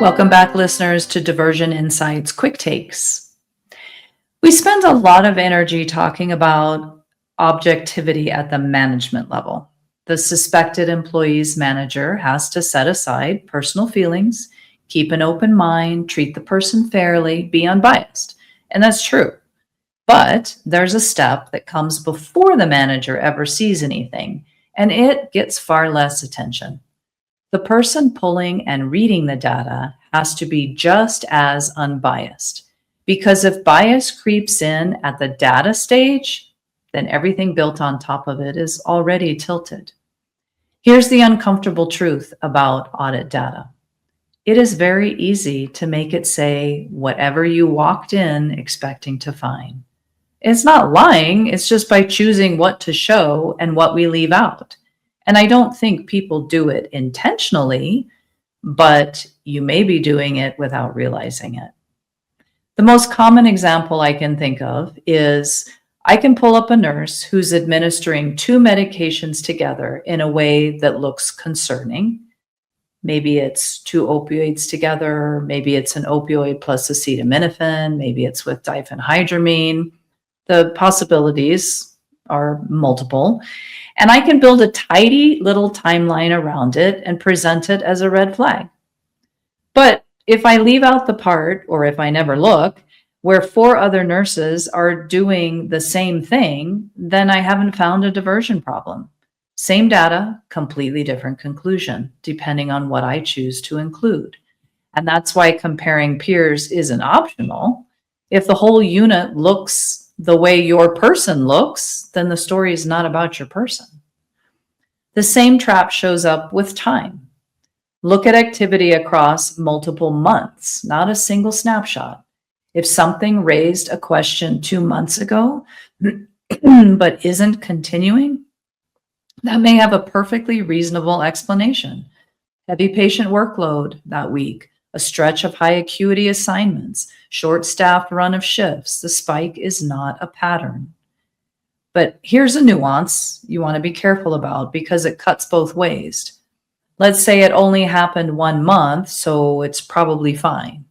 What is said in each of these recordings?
Welcome back, listeners, to Diversion Insights Quick Takes. We spend a lot of energy talking about objectivity at the management level. The suspected employee's manager has to set aside personal feelings, keep an open mind, treat the person fairly, be unbiased. And that's true. But there's a step that comes before the manager ever sees anything, and it gets far less attention. The person pulling and reading the data has to be just as unbiased, because if bias creeps in at the data stage, then everything built on top of it is already tilted. Here's the uncomfortable truth about audit data. It is very easy to make it say whatever you walked in expecting to find. It's not lying, it's just by choosing what to show and what we leave out. And I don't think people do it intentionally, but you may be doing it without realizing it. The most common example I can think of is I can pull up a nurse who's administering two medications together in a way that looks concerning. Maybe it's two opioids together, maybe it's an opioid plus acetaminophen, maybe it's with diphenhydramine. The possibilities are multiple. And I can build a tidy little timeline around it and present it as a red flag. But if I leave out the part, or if I never look, where 4 other nurses are doing the same thing, then I haven't found a diversion problem. Same data, completely different conclusion, depending on what I choose to include. And that's why comparing peers isn't optional. If the whole unit looks the way your person looks, then the story is not about your person. The same trap shows up with time. Look at activity across multiple months, not a single snapshot. If something raised a question 2 months ago, but isn't continuing, that may have a perfectly reasonable explanation. Heavy patient workload that week, a stretch of high acuity assignments, short-staffed run of shifts. The spike is not a pattern. But here's a nuance you want to be careful about because it cuts both ways. Let's say it only happened 1 month, so it's probably fine.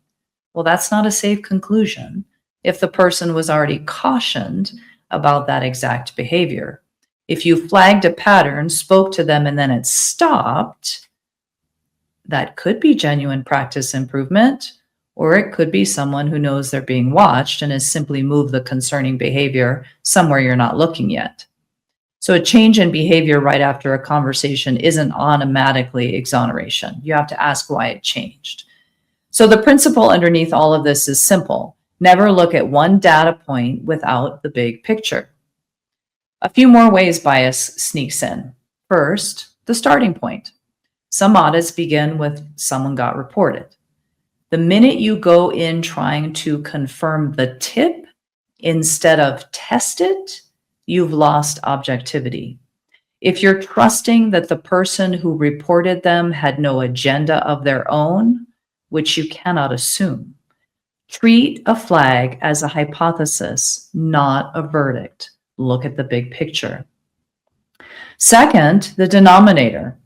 Well, that's not a safe conclusion if the person was already cautioned about that exact behavior. If you flagged a pattern, spoke to them, and then it stopped, that could be genuine practice improvement, or it could be someone who knows they're being watched and has simply moved the concerning behavior somewhere you're not looking yet. So a change in behavior right after a conversation isn't automatically exoneration. You have to ask why it changed. So the principle underneath all of this is simple. Never look at one data point without the big picture. A few more ways bias sneaks in. First, the starting point. Some audits begin with someone got reported. The minute you go in trying to confirm the tip instead of test it, you've lost objectivity. If you're trusting that the person who reported them had no agenda of their own, which you cannot assume, treat a flag as a hypothesis, not a verdict. Look at the big picture. Second, the denominator.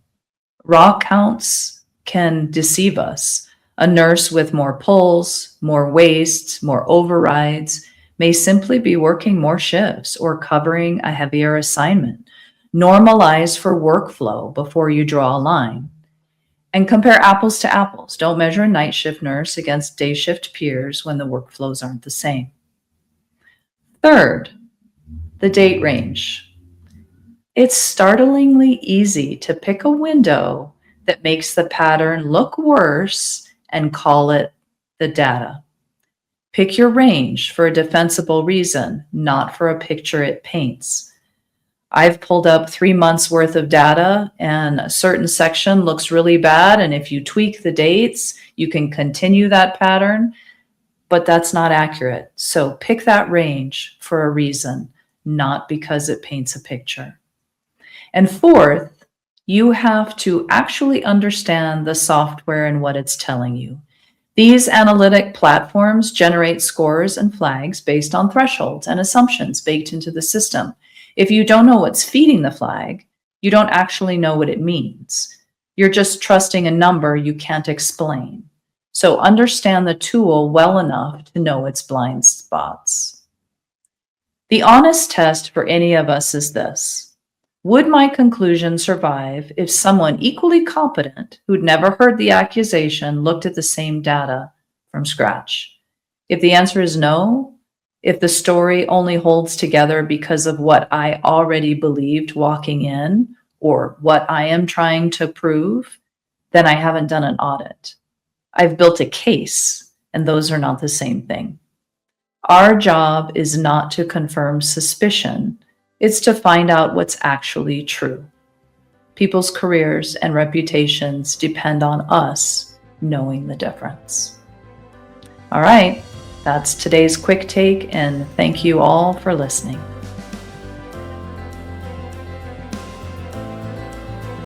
Raw counts can deceive us. A nurse with more pulls, more wastes, more overrides may simply be working more shifts or covering a heavier assignment. Normalize for workflow before you draw a line. And compare apples to apples. Don't measure a night shift nurse against day shift peers when the workflows aren't the same. Third, the date range. It's startlingly easy to pick a window that makes the pattern look worse and call it the data. Pick your range for a defensible reason, not for a picture it paints. I've pulled up 3 months worth of data and a certain section looks really bad, and if you tweak the dates, you can continue that pattern, but that's not accurate. So pick that range for a reason, not because it paints a picture. And fourth, you have to actually understand the software and what it's telling you. These analytic platforms generate scores and flags based on thresholds and assumptions baked into the system. If you don't know what's feeding the flag, you don't actually know what it means. You're just trusting a number you can't explain. So understand the tool well enough to know its blind spots. The honest test for any of us is this: would my conclusion survive if someone equally competent, who'd never heard the accusation, looked at the same data from scratch? If the answer is no, if the story only holds together because of what I already believed walking in or what I am trying to prove, then I haven't done an audit. I've built a case, and those are not the same thing. Our job is not to confirm suspicion, it's to find out what's actually true. People's careers and reputations depend on us knowing the difference. All right, that's today's quick take, and thank you all for listening.